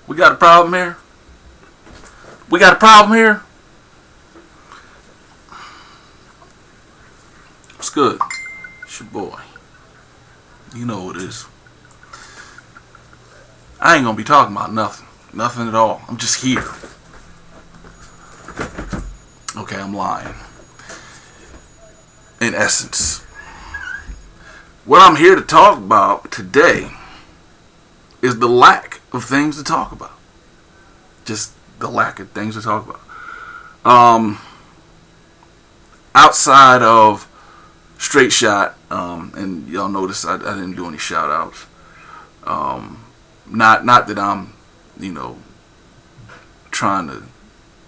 We got a problem here. We got a problem here. What's good? It's your boy. You know what it is. I ain't gonna be talking about nothing. Nothing at all. I'm just here. Okay, I'm lying. In essence, what I'm here to talk about today is the lack of things to talk about. Just the lack of things to talk about. Outside of Straight Shot, and y'all notice I didn't do any shout outs. Not that I'm, trying to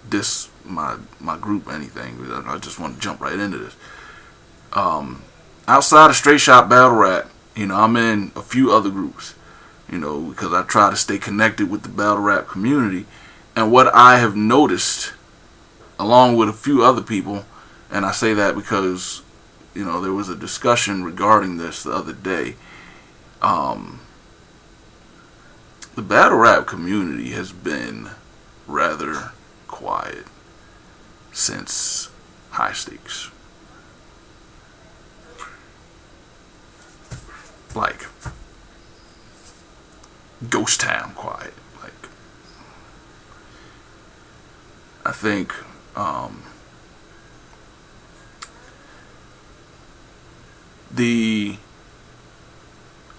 diss my group or anything. I just want to jump right into this. Outside of Straight Shot Battle Rap, I'm in a few other groups, because I try to stay connected with the battle rap community. And what I have noticed, along with a few other people, and I say that because, there was a discussion regarding this the other day. The battle rap community has been rather quiet since High Stakes. Like, ghost town quiet. Like, I think the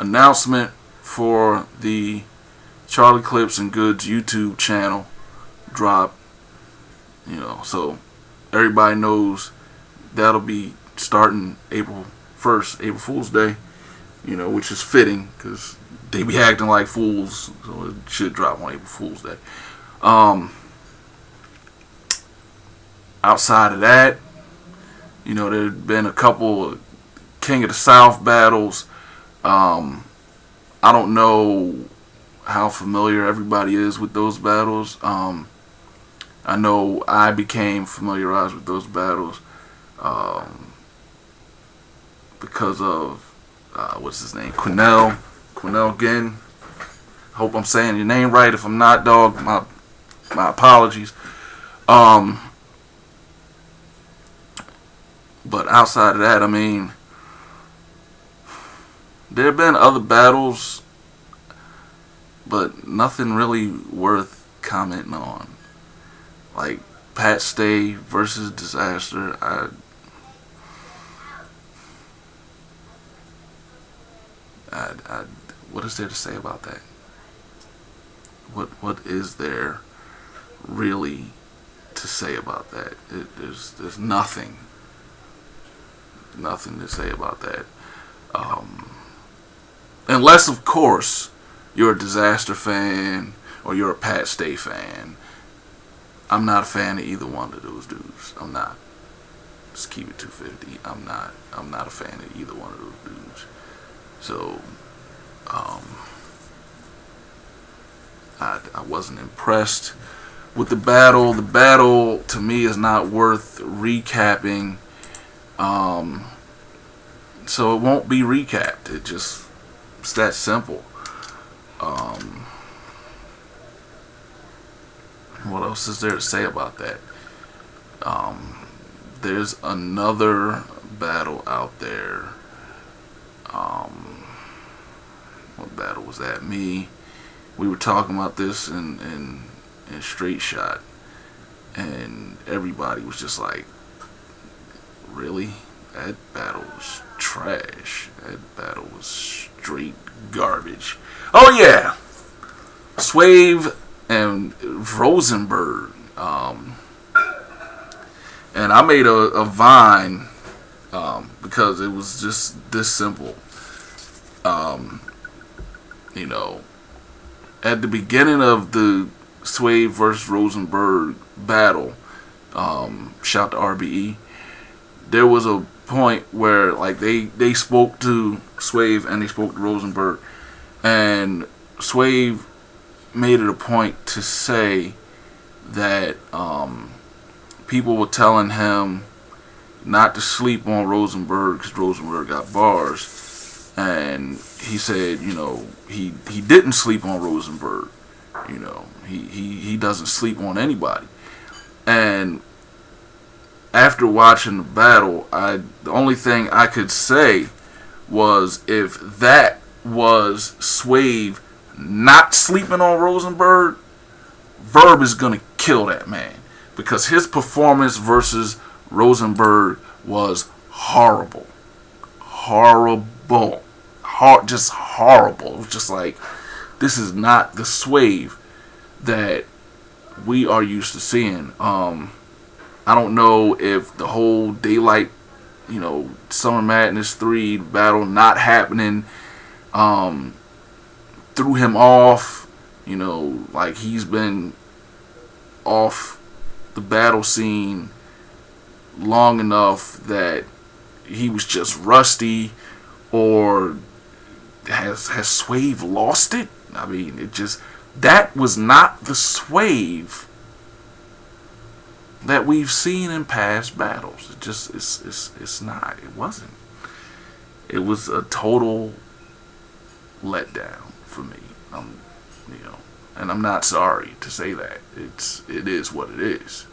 announcement for the Charlie Clips and Goods YouTube channel dropped, so everybody knows that'll be starting April 1st, April Fool's Day, which is fitting because they be acting like fools, so it should drop on April Fool's Day. Outside of that, there's been a couple of King of the South battles. I don't know how familiar everybody is with those battles. I know I became familiarized with those battles because of what's his name, Quinnell Ginn. Hope I'm saying your name right. If I'm not, dog, my apologies. But outside of that, there have been other battles, but nothing really worth commenting on. Like Pat Stay versus Disaster. What is there to say about that? What is there really to say about that? There's nothing to say about that. Unless, of course, you're a Disaster fan or you're a Pat Stay fan. I'm not a fan of either one of those dudes. I'm not. Just keep it 250. I'm not a fan of either one of those dudes. So, I wasn't impressed with the battle. The battle, to me, is not worth recapping. So it won't be recapped. It's that simple. What else is there to say about that? There's another battle out there. What battle was that? We were talking about this in Straight Shot, and everybody was just like, really? That battle was trash. That battle was straight garbage. Oh yeah, Swave and Rosenberg. And I made a Vine because it was just this simple. At the beginning of the Swave versus Rosenberg battle, shout to RBE, there was a point where they spoke to Swave and they spoke to Rosenberg, and Swave made it a point to say that people were telling him not to sleep on Rosenberg because Rosenberg got bars, and he said he didn't sleep on Rosenberg. You know, he doesn't sleep on anybody. And after watching the battle, the only thing I could say was if that was Swave not sleeping on Rosenberg, Verb is gonna kill that man because his performance versus Rosenberg was horrible, horrible, just horrible. It was just like this is not the Swave that we are used to seeing. I don't know if the whole Daylight, Summer Madness 3 battle not happening threw him off. Like he's been off the battle scene long enough that he was just rusty, or has Swave lost it? I mean, that was not the Swave that we've seen in past battles. It's not. It wasn't. It was a total letdown for me. And I'm not sorry to say that. It is what it is.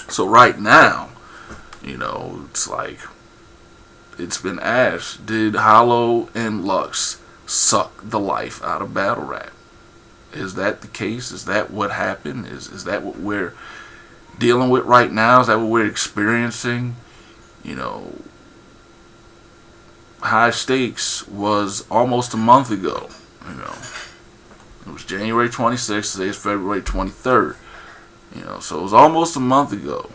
So right now, it's like it's been asked: did Hollow and Lux suck the life out of battle rap? Is that the case? Is that what happened? Is that what we're dealing with right now? Is that what we're experiencing? High Stakes was almost a month ago. It was January 26th. Today is February 23rd. So it was almost a month ago.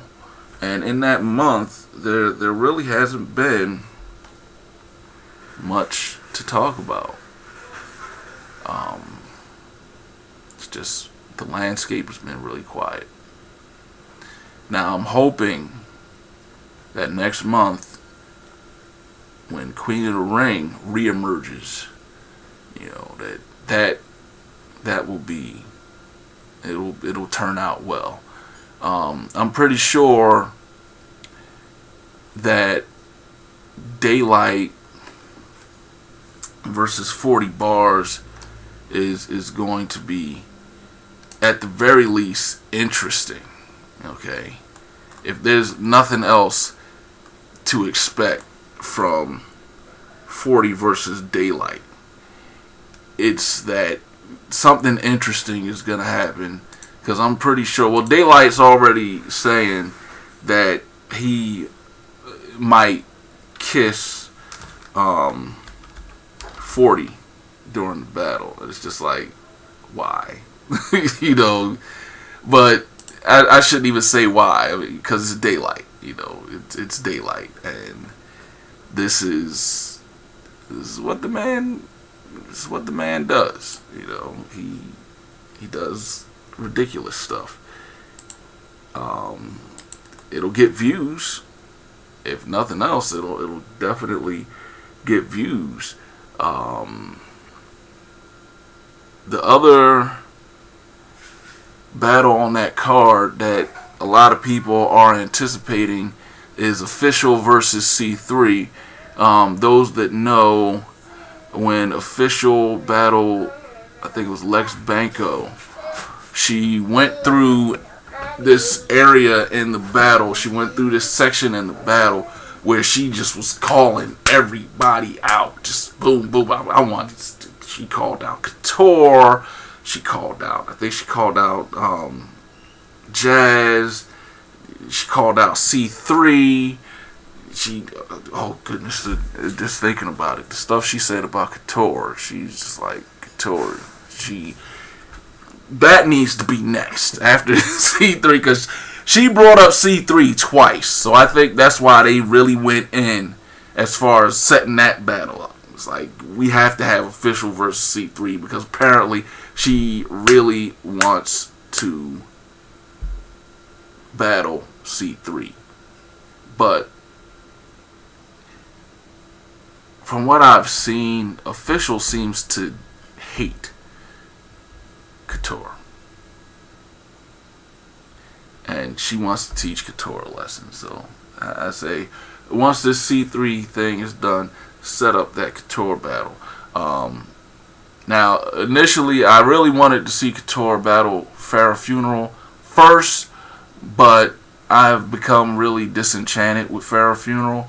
And in that month, there really hasn't been much to talk about. It's just the landscape has been really quiet. Now I'm hoping that next month, when Queen of the Ring reemerges, that will be, it'll turn out well. I'm pretty sure that Daylight versus 40 Bars is going to be, at the very least, interesting. Okay, if there's nothing else to expect from 40 versus Daylight, it's that something interesting is gonna happen, because I'm pretty sure, well, Daylight's already saying that he might kiss 40 during the battle. It's just like, why? But I shouldn't even say why, because it's Daylight. It's Daylight, and this is what the man does. He does ridiculous stuff. It'll get views. If nothing else, it'll definitely get views. The other battle on that card that a lot of people are anticipating is Official versus C3. Those that know, when Official battled, I think it was Lex Banco, she went through this area in the battle. She went through this section in the battle where she just was calling everybody out. Just boom, boom. She called out Couture. I think she called out Jazz. She called out C3. Oh goodness, just thinking about it, the stuff she said about Couture, she's just like, Couture, that needs to be next after C3, because she brought up C3 twice. So I think that's why they really went in as far as setting that battle up. It's like, we have to have Official versus C3, because apparently she really wants to battle C3. But from what I've seen, Official seems to hate Couture. And she wants to teach Couture a lesson. So I say, once this C3 thing is done, set up that Couture battle. Now, initially, I really wanted to see Couture battle Farrah Funeral first, but I've become really disenchanted with Farrah Funeral.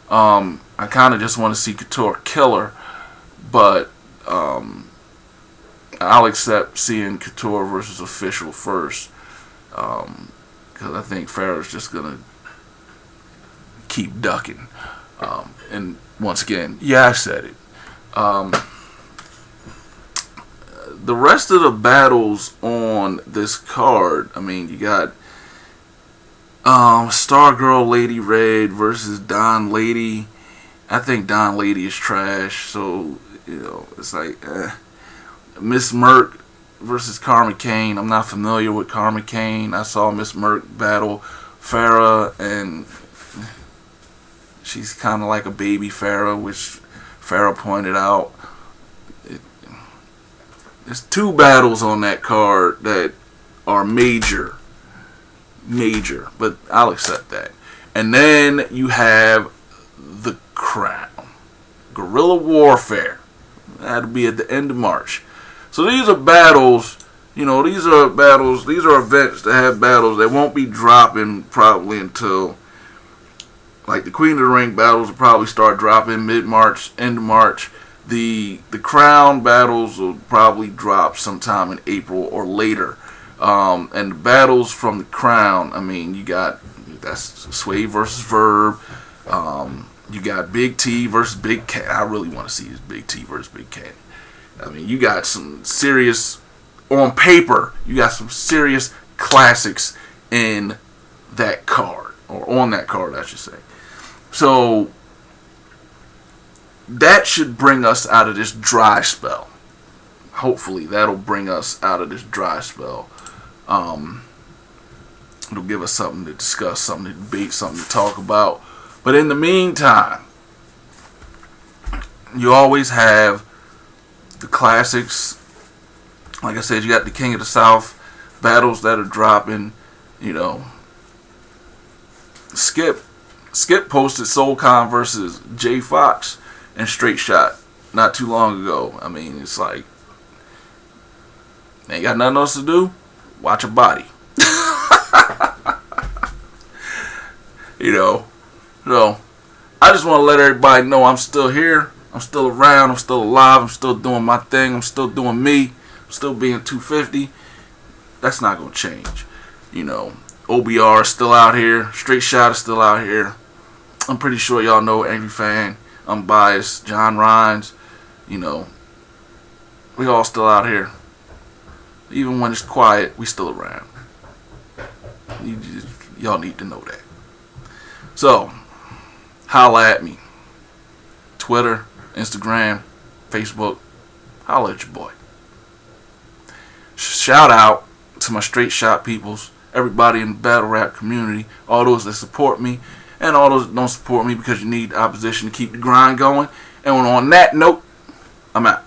I kind of just want to see Couture kill her, but I'll accept seeing Couture versus Official first, because I think Farrah's just gonna keep ducking. And once again, yeah, I said it. The rest of the battles on this card, I mean, you got Stargirl Lady Red versus Don Lady. I think Don Lady is trash, so it's like Miss Merc versus Karma Kane. I'm not familiar with Karma Kane. I saw Miss Merc battle Farrah, and she's kind of like a baby Farrah, which Farrah pointed out. There's two battles on that card that are major, but I'll accept that. And then you have the Crown, Guerrilla Warfare. That'll be at the end of March. So these are battles. These are events that have battles that won't be dropping probably until, like, the Queen of the Ring battles will probably start dropping mid-March, end of March. The Crown battles will probably drop sometime in April or later. And the battles from the Crown, I mean, that's Sway versus Verb. You got Big T versus Big Cat. I really want to see this Big T versus Big Cat. I mean, you got some serious, on paper, you got some serious classics in that card, or on that card, I should say. So that should bring us out of this dry spell. Hopefully that'll bring us out of this dry spell. It'll give us something to discuss, something to debate, something to talk about. But in the meantime, you always have the classics. Like I said, you got the King of the South battles that are dropping. Skip posted SoulCon versus Jay Fox and Straight Shot not too long ago. I mean, it's like, ain't got nothing else to do. Watch a body. So I just want to let everybody know I'm still here. I'm still around. I'm still alive. I'm still doing my thing. I'm still doing me. I'm still being 250. That's not going to change. OBR is still out here. Straight Shot is still out here. I'm pretty sure y'all know Angry Fan, Unbiased, John Rhines. We all still out here. Even when it's quiet, we still around. Y'all need to know that. So, holla at me. Twitter, Instagram, Facebook. Holla at your boy. Shout out to my Straight Shot peoples, everybody in the battle rap community, all those that support me, and all those that don't support me because you need opposition to keep the grind going. And on that note, I'm out.